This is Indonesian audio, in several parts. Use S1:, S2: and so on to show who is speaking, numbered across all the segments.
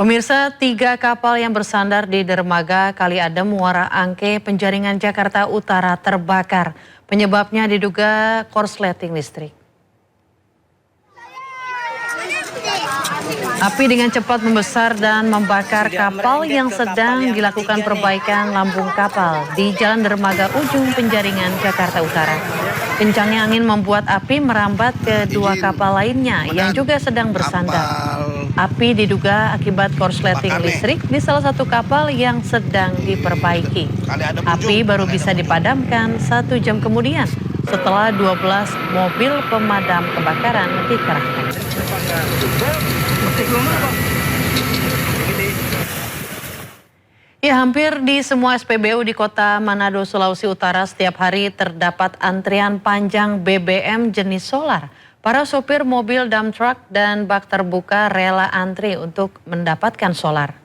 S1: Pemirsa, 3 kapal yang bersandar di dermaga Kali Adem, Muara Angke, Penjaringan, Jakarta Utara terbakar. Penyebabnya diduga korsleting listrik. Api dengan cepat membesar dan membakar kapal yang sedang dilakukan perbaikan lambung kapal di Jalan Dermaga Ujung, Penjaringan, Jakarta Utara. Kencangnya angin membuat api merambat ke 2 kapal lainnya yang juga sedang bersandar. Api diduga akibat korsleting listrik di salah satu kapal yang sedang diperbaiki. Api baru bisa dipadamkan 1 jam kemudian setelah 12 mobil pemadam kebakaran dikerahkan. Ya, hampir di semua SPBU di Kota Manado, Sulawesi Utara setiap hari terdapat antrian panjang BBM jenis solar. Para sopir mobil dump truck dan bak terbuka rela antri untuk mendapatkan solar.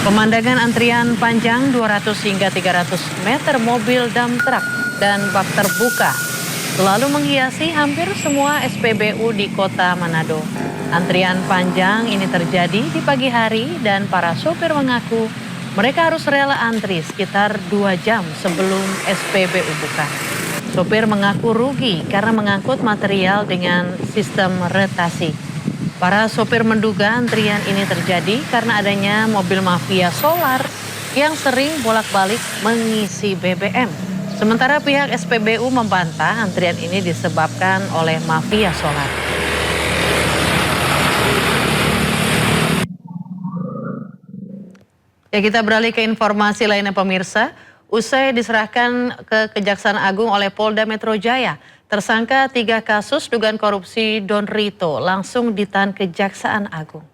S1: Pemandangan antrian panjang 200 hingga 300 meter mobil dump truck dan bak terbuka selalu menghiasi hampir semua SPBU di Kota Manado. Antrian panjang ini terjadi di pagi hari dan para sopir mengaku mereka harus rela antri sekitar 2 jam sebelum SPBU buka. Sopir mengaku rugi karena mengangkut material dengan sistem rotasi. Para sopir menduga antrian ini terjadi karena adanya mobil mafia solar yang sering bolak-balik mengisi BBM. Sementara pihak SPBU membantah antrian ini disebabkan oleh mafia solar. Ya, kita beralih ke informasi lainnya pemirsa. Usai diserahkan ke Kejaksaan Agung oleh Polda Metro Jaya, tersangka 3 kasus dugaan korupsi Don Rito langsung ditahan Kejaksaan Agung.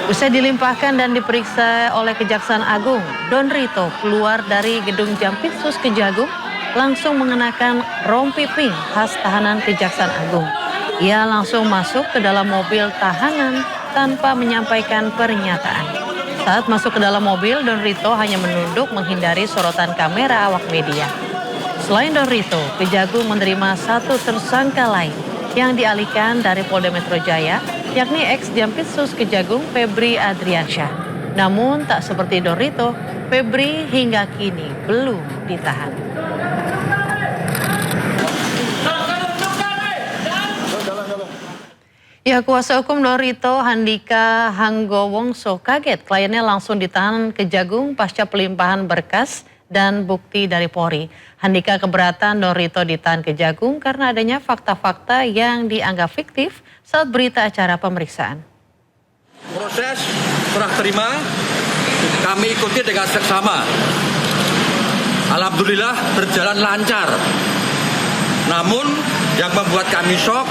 S1: Usai dilimpahkan dan diperiksa oleh Kejaksaan Agung, Don Rito keluar dari gedung Jampitsus Kejagung langsung mengenakan rompi pink khas tahanan Kejaksaan Agung. Ia langsung masuk ke dalam mobil tahanan tanpa menyampaikan pernyataan. Saat masuk ke dalam mobil, Don Rito hanya menunduk menghindari sorotan kamera awak media. Selain Don Rito, Kejagung menerima 1 tersangka lain yang dialihkan dari Polda Metro Jaya, yakni ex-Jampitsus Kejagung Febri Adriansyah. Namun tak seperti Don Rito, Febri hingga kini belum ditahan. Ya, kuasa hukum Don Rito, Handika Hanggowongso, kaget kliennya langsung ditahan Kejagung pasca pelimpahan berkas dan bukti dari Polri. Handika keberatan Don Rito ditahan Kejagung karena adanya fakta-fakta yang dianggap fiktif saat berita acara pemeriksaan.
S2: Proses serah terima kami ikuti dengan seksama. Alhamdulillah berjalan lancar. Namun yang membuat kami shock,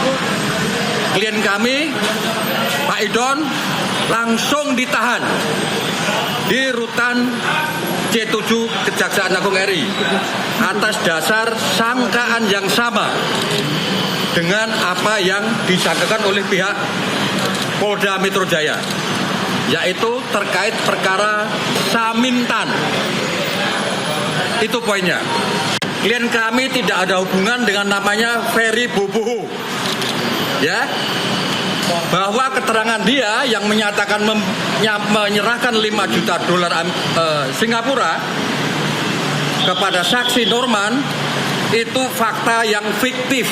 S2: klien kami, Pak Idon, langsung ditahan di rutan C7 Kejaksaan Agung RI atas dasar sangkaan yang sama dengan apa yang disangkakan oleh pihak Polda Metro Jaya, yaitu terkait perkara Samintan. Itu poinnya. Klien kami tidak ada hubungan dengan namanya Ferry Boboho. Ya, bahwa keterangan dia yang menyatakan menyerahkan 5 juta dolar Singapura kepada saksi Norman itu fakta yang fiktif,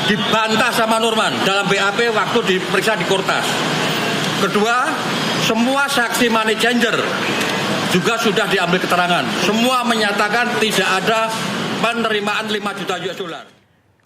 S2: dibantah sama Norman dalam BAP waktu diperiksa di Kortas. Kedua, semua saksi money changer juga sudah diambil keterangan, semua menyatakan tidak ada penerimaan 5 juta US dollar.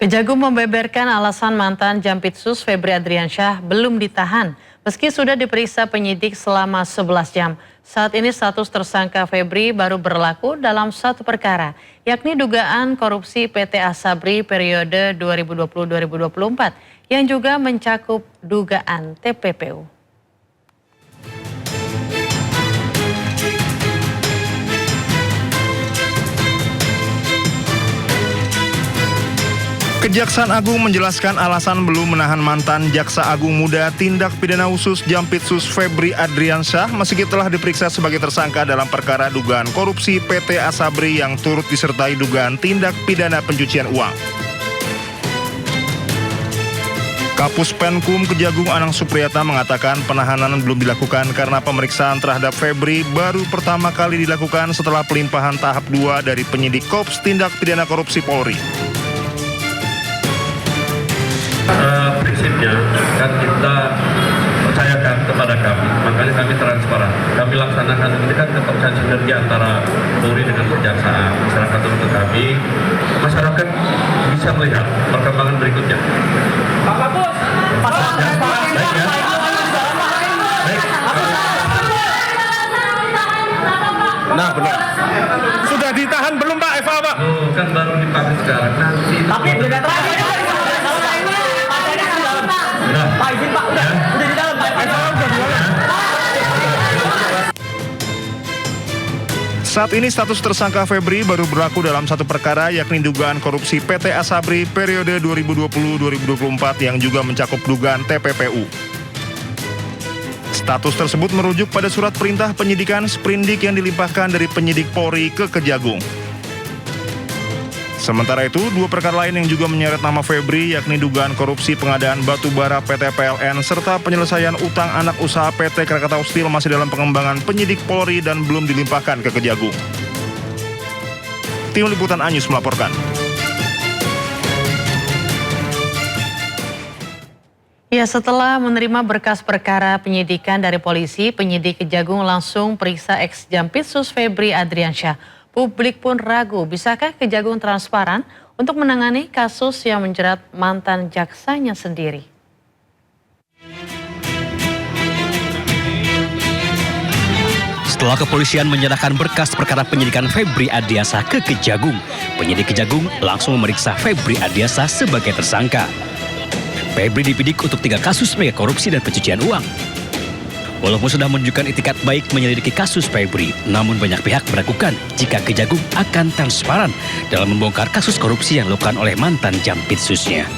S1: Kejagung membeberkan alasan mantan Jampitsus Febri Adriansyah belum ditahan meski sudah diperiksa penyidik selama 11 jam. Saat ini status tersangka Febri baru berlaku dalam 1 perkara, yakni dugaan korupsi PT Asabri periode 2020-2024 yang juga mencakup dugaan TPPU.
S3: Kejaksaan Agung menjelaskan alasan belum menahan mantan Jaksa Agung Muda Tindak Pidana Khusus Jampitsus Febri Adriansyah meski telah diperiksa sebagai tersangka dalam perkara dugaan korupsi PT Asabri yang turut disertai dugaan tindak pidana pencucian uang. Kapus Penkum Kejagung Anang Supriyatna mengatakan penahanan belum dilakukan karena pemeriksaan terhadap Febri baru pertama kali dilakukan setelah pelimpahan tahap 2 dari penyidik Korps Tindak Pidana Korupsi Polri.
S4: Prinsipnya kan kita percayakan kepada kami, makanya kami transparan. Kami laksanakan ini kan kepercayaan sinergi antara Polri dengan kejaksaan. Masyarakat untuk kami, masyarakat bisa melihat perkembangan berikutnya. Pak Kapus,
S3: Nah benar. Sudah ditahan belum Pak Eva Pak?
S4: Oh, kan baru dipakai sekarang. Nanti. Tapi beda terakhir. Pak izin Pak, udah di dalam Pak.
S3: Saat ini status tersangka Febri baru berlaku dalam satu perkara, yakni dugaan korupsi PT Asabri periode 2020-2024 yang juga mencakup dugaan TPPU. Status tersebut merujuk pada surat perintah penyidikan sprindik yang dilimpahkan dari penyidik Polri ke Kejagung. Sementara itu, dua perkara lain yang juga menyeret nama Febri, yakni dugaan korupsi pengadaan batu bara PT PLN serta penyelesaian utang anak usaha PT Krakatau Steel masih dalam pengembangan penyidik Polri dan belum dilimpahkan ke Kejagung. Tim Liputan Anyus melaporkan.
S1: Ya, setelah menerima berkas perkara penyidikan dari polisi, penyidik Kejagung langsung periksa ex-Jampitsus Febri Adriansyah. Publik pun ragu, bisakah Kejagung transparan untuk menangani kasus yang menjerat mantan jaksanya sendiri?
S5: Setelah kepolisian menyerahkan berkas perkara penyidikan Febri Adriansyah ke Kejagung, penyidik Kejagung langsung memeriksa Febri Adriansyah sebagai tersangka. Febri dibidik untuk 3 kasus mega korupsi dan pencucian uang. Walaupun sudah menunjukkan itikat baik menyelidiki kasus Febri, namun banyak pihak meragukan jika Kejagung akan transparan dalam membongkar kasus korupsi yang dilakukan oleh mantan Jampitsusnya.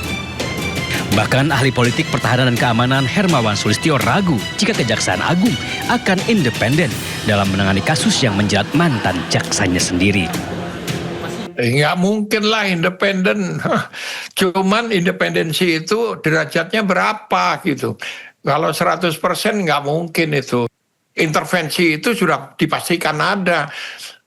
S5: Bahkan ahli politik pertahanan dan keamanan Hermawan Sulistyo ragu jika Kejaksaan Agung akan independen dalam menangani kasus yang menjerat mantan jaksanya sendiri.
S6: Nggak mungkin lah independen. Cuman independensi itu derajatnya berapa gitu. Kalau 100% nggak mungkin itu. Intervensi itu sudah dipastikan ada.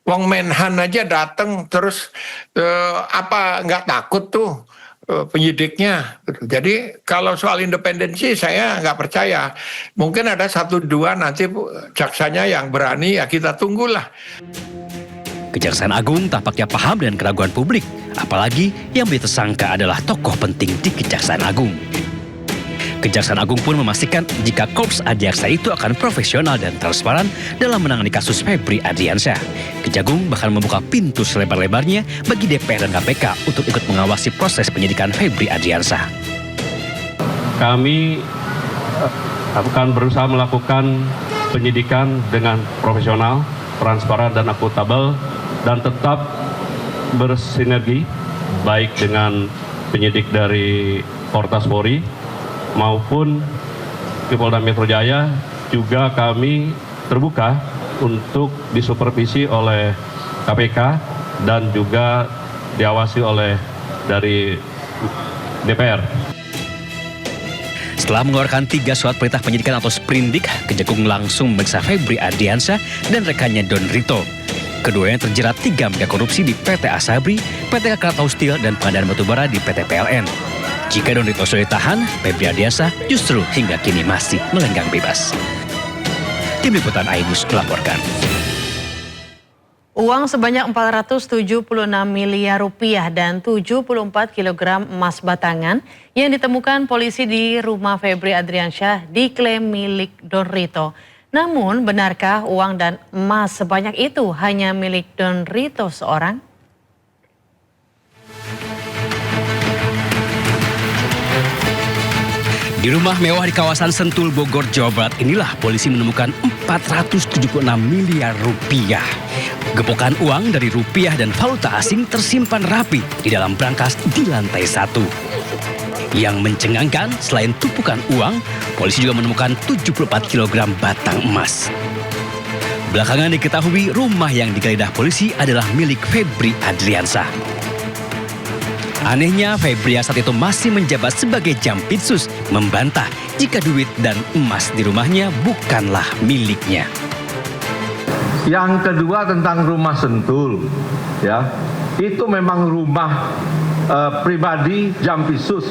S6: Wong Menhan aja datang terus nggak takut tuh penyidiknya. Jadi kalau soal independensi saya nggak percaya. Mungkin ada 1-2 nanti jaksanya yang berani, ya kita tunggulah.
S5: Kejaksaan Agung tampaknya paham dengan keraguan publik, apalagi yang menjadi tersangka adalah tokoh penting di Kejaksaan Agung. Kejaksaan Agung pun memastikan jika Korps Adiaksa itu akan profesional dan transparan dalam menangani kasus Febri Adriansyah. Kejagung bahkan membuka pintu selebar-lebarnya bagi DPR dan KPK untuk ikut mengawasi proses penyidikan Febri Adriansyah.
S4: Kami akan berusaha melakukan penyidikan dengan profesional, transparan dan akuntabel, dan tetap bersinergi baik dengan penyidik dari Kortas Polri maupun di Polda Metro Jaya. Juga kami terbuka untuk disupervisi oleh KPK dan juga diawasi oleh dari DPR.
S5: Setelah mengeluarkan 3 surat perintah penyidikan atau sprindik, Kejagung langsung memeriksa Febri Adriansyah dan rekannya Don Rito. Keduanya terjerat 3 mega korupsi di PT Asabri, PT Krakatau Steel, dan pengadaan batubara di PT PLN. Jika Don Rito sudah ditahan, Febri Adriansyah justru hingga kini masih melenggang bebas. Tim Liputan Ainus melaporkan.
S1: Uang sebanyak 476 miliar rupiah dan 74 kilogram emas batangan yang ditemukan polisi di rumah Febri Adriansyah diklaim milik Don Rito. Namun, benarkah uang dan emas sebanyak itu hanya milik Don Rito seorang?
S5: Di rumah mewah di kawasan Sentul, Bogor, Jawa Barat inilah polisi menemukan 476 miliar rupiah. Gepokan uang dari rupiah dan valuta asing tersimpan rapi di dalam brankas di lantai 1. Yang mencengangkan, selain tumpukan uang, polisi juga menemukan 74 kg batang emas. Belakangan diketahui rumah yang digeledah polisi adalah milik Febri Adriansyah. Anehnya, Febri yang saat itu masih menjabat sebagai Jampitsus membantah jika duit dan emas di rumahnya bukanlah miliknya.
S7: Yang kedua tentang rumah Sentul, ya, itu memang rumah pribadi Jampitsus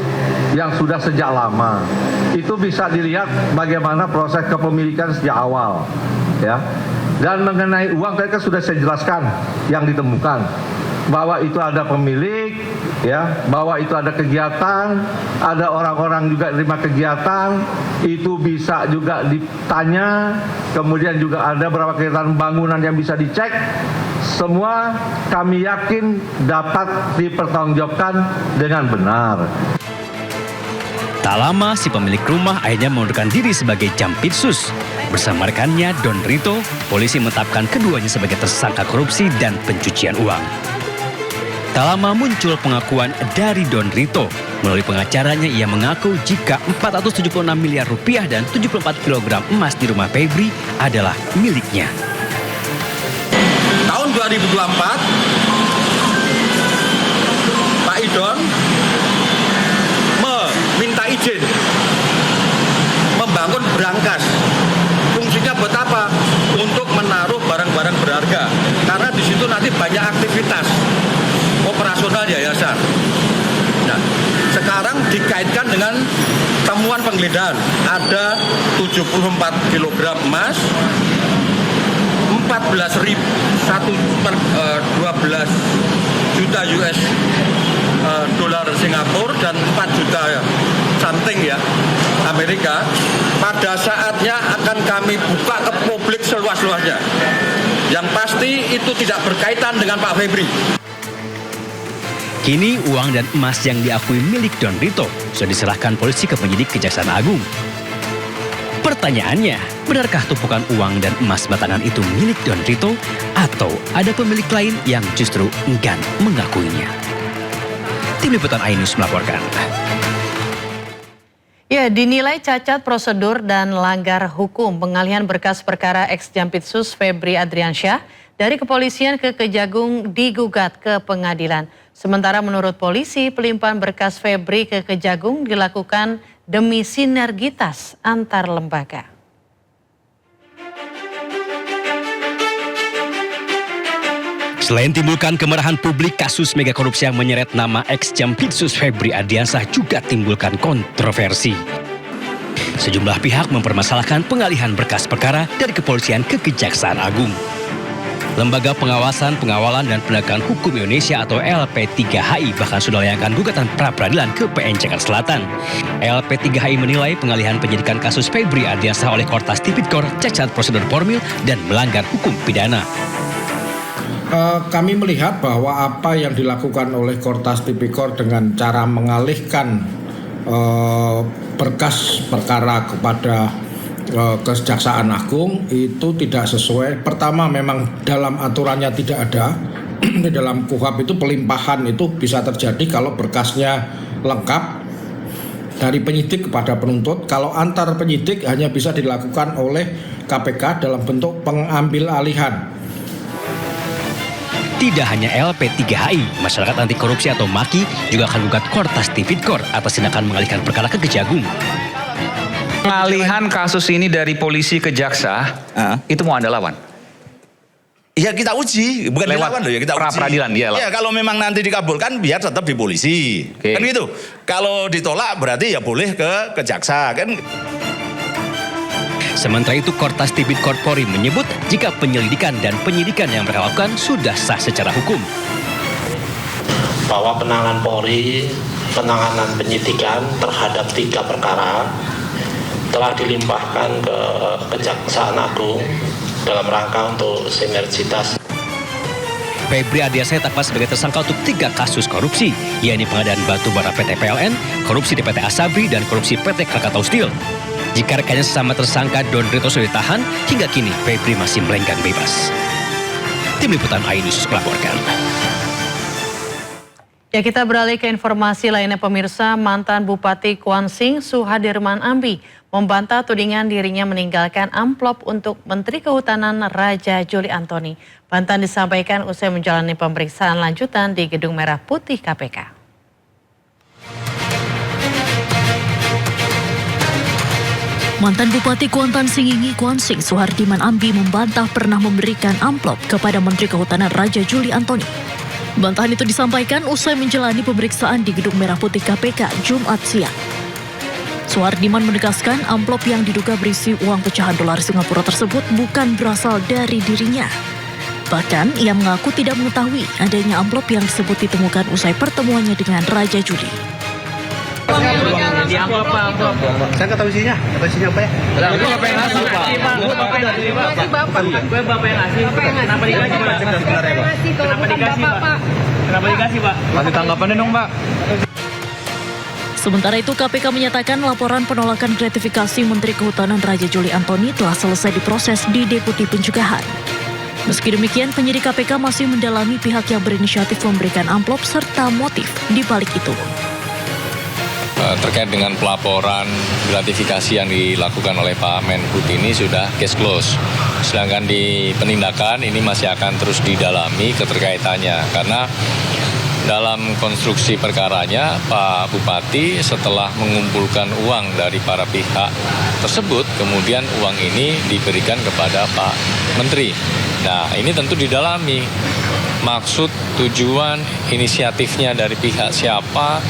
S7: yang sudah sejak lama. Itu bisa dilihat bagaimana proses kepemilikan sejak awal, ya. Dan mengenai uang tadi kan sudah saya jelaskan yang ditemukan, bahwa itu ada pemilik, ya, bahwa itu ada kegiatan, ada orang-orang juga terima kegiatan, itu bisa juga ditanya, kemudian juga ada beberapa kegiatan bangunan yang bisa dicek. Semua kami yakin dapat dipertanggungjawabkan dengan benar.
S5: Tak lama, si pemilik rumah akhirnya mengundurkan diri sebagai Jampitsus. Bersama rekannya, Don Rito, polisi menetapkan keduanya sebagai tersangka korupsi dan pencucian uang. Tak lama muncul pengakuan dari Don Rito. Melalui pengacaranya, ia mengaku jika 476 miliar rupiah dan 74 kg emas di rumah Febri adalah miliknya.
S2: Tahun 2024, Pak Idon meminta izin membangun brankas. Fungsinya buat apa? Untuk menaruh barang-barang berharga. Karena di situ nanti banyak aktivitas operasional yayasan. Nah, sekarang dikaitkan dengan temuan penggeledahan. Ada 74 kg emas, 12 juta US dolar Singapura dan 4 juta something ya Amerika. Pada saatnya akan kami buka ke publik seluas-luasnya. Yang pasti itu tidak berkaitan dengan Pak Febri.
S5: Kini uang dan emas yang diakui milik Don Rito sudah diserahkan polisi ke penyidik Kejaksaan Agung. Pertanyaannya, benarkah tumpukan uang dan emas batangan itu milik Don Rito atau ada pemilik lain yang justru enggan mengakuinya? Tim Liputan iNews melaporkan.
S1: Ya, dinilai cacat prosedur dan langgar hukum pengalihan berkas perkara ex-Jampitsus Febri Adriansyah dari kepolisian ke Kejagung digugat ke pengadilan. Sementara menurut polisi, pelimpahan berkas Febri ke Kejagung dilakukan demi sinergitas antar lembaga.
S5: Selain timbulkan kemarahan publik, kasus mega korupsi yang menyeret nama ex-Jampitsus Febri Adriansyah juga timbulkan kontroversi. Sejumlah pihak mempermasalahkan pengalihan berkas perkara dari kepolisian ke Kejaksaan Agung. Lembaga Pengawasan, Pengawalan, dan Penegakan Hukum Indonesia atau LP3HI bahkan sudah melayangkan gugatan pra-peradilan ke PN Jakarta Selatan. LP3HI menilai pengalihan penyidikan kasus Febri Adriansyah oleh Kortas Tipikor cacat prosedur formil dan melanggar hukum pidana.
S8: Kami melihat bahwa apa yang dilakukan oleh Kortas Tipikor dengan cara mengalihkan berkas perkara kepada Kejaksaan Agung itu tidak sesuai. Pertama, memang dalam aturannya tidak ada. Di dalam KUHP itu pelimpahan itu bisa terjadi kalau berkasnya lengkap dari penyidik kepada penuntut. Kalau antar penyidik hanya bisa dilakukan oleh KPK dalam bentuk pengambil alihan.
S5: Tidak hanya LP3HI, Masyarakat Anti Korupsi atau MAKI juga akan gugat Kortas Tipikor atas tindakan mengalihkan perkara ke Kejagung.
S9: Pengalihan kasus ini dari polisi ke jaksa, itu mau Anda lawan?
S10: Ya kita uji, bukan
S9: lewat
S10: dilawan loh ya, kita uji.
S9: pra-peradilan,
S10: ya kalau memang nanti dikabulkan biar tetap di polisi. Kan gitu. Kalau ditolak berarti ya boleh ke jaksa kan.
S5: Sementara itu, Kortas Tipikor Polri menyebut jika penyelidikan dan penyidikan yang mereka lakukan sudah sah secara hukum.
S11: Bahwa penanganan Polri, penanganan penyidikan terhadap 3 perkara telah dilimpahkan ke Kejaksaan Agung dalam rangka untuk sinergitas.
S5: Febri Adriansyah ditetapkan sebagai tersangka untuk 3 kasus korupsi, yakni pengadaan batu bara PT PLN, korupsi di PT Asabri, dan korupsi PT Krakatau Steel. Jika rekannya sesama tersangka Don Rito sudah ditahan, hingga kini Febri masih melenggang bebas. Tim Liputan iNews melaporkan.
S1: Ya, kita beralih ke informasi lainnya pemirsa. Mantan Bupati Kuansing Suhadirman Ambi membantah tudingan dirinya meninggalkan amplop untuk Menteri Kehutanan Raja Juli Antoni. Bantahan disampaikan usai menjalani pemeriksaan lanjutan di Gedung Merah Putih KPK.
S12: Mantan Bupati Kuantan Singingi Kuansing Suhardiman Ambi membantah pernah memberikan amplop kepada Menteri Kehutanan Raja Juli Antoni. Bantahan itu disampaikan usai menjalani pemeriksaan di Gedung Merah Putih KPK Jumat siang. Suhardiman menegaskan amplop yang diduga berisi uang pecahan dolar Singapura tersebut bukan berasal dari dirinya. Bahkan ia mengaku tidak mengetahui adanya amplop yang disebut ditemukan usai pertemuannya dengan Raja Juli.
S13: Di amplop Pak. Saya nggak tahu isinya. Apa ya? Itu Bapak yang ngasih Pak. Bapak yang ngasih Pak. Gue Bapak yang ngasih. Kenapa dikasih Pak? Kenapa dikasih Pak? Kenapa dikasih Pak? Kasih tanggapannya dong Pak.
S12: Sementara itu KPK menyatakan laporan penolakan gratifikasi Menteri Kehutanan Raja Juli Antoni telah selesai diproses di Deputi Pencegahan. Meski demikian, penyidik KPK masih mendalami pihak yang berinisiatif memberikan amplop serta motif di balik itu.
S14: Terkait dengan pelaporan gratifikasi yang dilakukan oleh Pak Menhub ini sudah case close. Sedangkan di penindakan ini masih akan terus didalami keterkaitannya. Karena dalam konstruksi perkaranya Pak Bupati setelah mengumpulkan uang dari para pihak tersebut, kemudian uang ini diberikan kepada Pak Menteri. Nah, ini tentu didalami. Maksud, tujuan, inisiatifnya dari pihak siapa,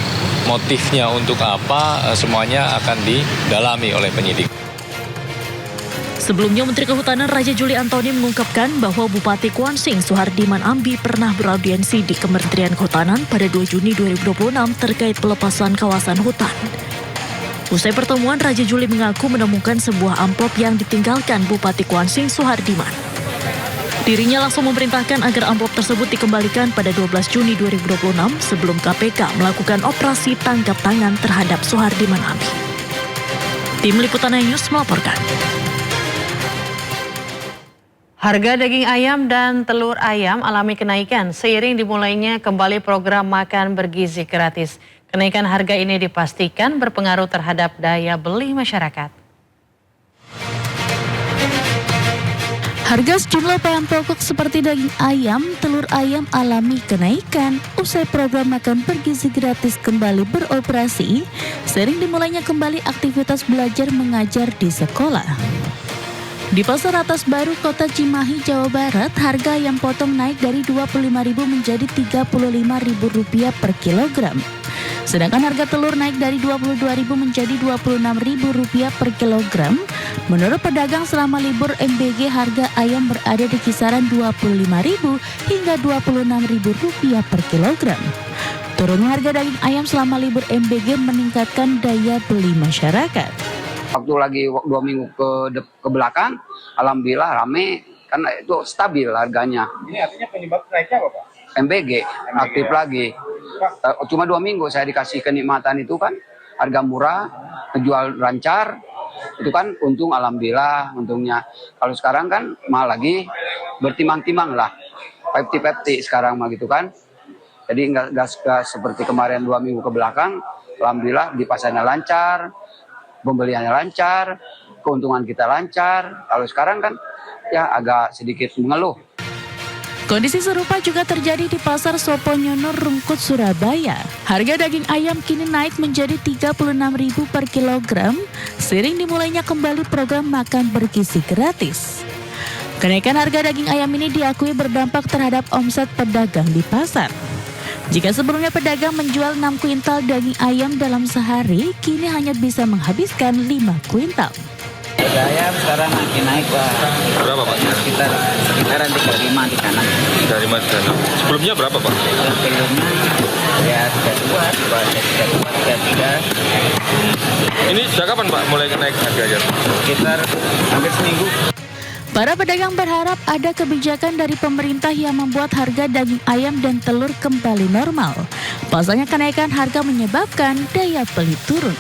S14: motifnya untuk apa, semuanya akan didalami oleh penyidik.
S12: Sebelumnya, Menteri Kehutanan Raja Juli Antoni mengungkapkan bahwa Bupati Kuansing Suhardiman Ambi pernah beraudiensi di Kementerian Kehutanan pada 2 Juni 2026 terkait pelepasan kawasan hutan. Usai pertemuan, Raja Juli mengaku menemukan sebuah amplop yang ditinggalkan Bupati Kuansing Suhardiman. Dirinya langsung memerintahkan agar amplop tersebut dikembalikan pada 12 Juni 2026 sebelum KPK melakukan operasi tangkap tangan terhadap Suhardiman Ambi. Tim Liputan News melaporkan.
S1: Harga daging ayam dan telur ayam alami kenaikan seiring dimulainya kembali program makan bergizi gratis. Kenaikan harga ini dipastikan berpengaruh terhadap daya beli masyarakat.
S15: Harga sejumlah bahan pokok seperti daging ayam, telur ayam alami kenaikan usai program makan bergizi gratis kembali beroperasi seiring dimulainya kembali aktivitas belajar mengajar di sekolah. Di Pasar Atas Baru, Kota Cimahi, Jawa Barat, harga ayam potong naik dari Rp25.000 menjadi Rp35.000 per kilogram. Sedangkan harga telur naik dari Rp22.000 menjadi Rp26.000 per kilogram. Menurut pedagang selama libur MBG, harga ayam berada di kisaran Rp25.000 hingga Rp26.000 per kilogram. Turunnya harga daging ayam selama libur MBG meningkatkan daya beli masyarakat.
S16: Waktu lagi 2 minggu ke belakang, alhamdulillah rame, karena itu stabil harganya.
S13: Ini artinya penyebab naiknya apa Pak?
S16: MBG aktif lagi. Cuma 2 minggu saya dikasih kenikmatan itu kan, harga murah, jual lancar, itu kan untung alhamdulillah untungnya. Kalau sekarang kan mahal lagi, bertimang-timang lah, 50-50 sekarang mah gitu kan. Jadi nggak seperti kemarin 2 minggu ke belakang, alhamdulillah di pasarnya lancar, pembeliannya lancar, keuntungan kita lancar. Kalau sekarang kan ya agak sedikit mengeluh.
S15: Kondisi serupa juga terjadi di Pasar Soponyono, Rungkut, Surabaya. Harga daging ayam kini naik menjadi Rp36.000 per kilogram, seiring dimulainya kembali program makan bergizi gratis. Kenaikan harga daging ayam ini diakui berdampak terhadap omset pedagang di pasar. Jika sebelumnya pedagang menjual 6 kuintal daging ayam dalam sehari, kini hanya bisa menghabiskan 5 kuintal.
S17: Harga ayam sekarang makin naik Pak.
S4: Berapa Pak?
S17: Sekitaran 35 di kanan.
S4: 35 di kanan. Sebelumnya berapa Pak?
S17: Sebelumnya ya 32, 33.
S4: Ini sejak kapan Pak mulai naik harganya?
S17: Sekitar hampir seminggu.
S15: Para pedagang berharap ada kebijakan dari pemerintah yang membuat harga daging ayam dan telur kembali normal. Pasalnya kenaikan harga menyebabkan daya beli turun.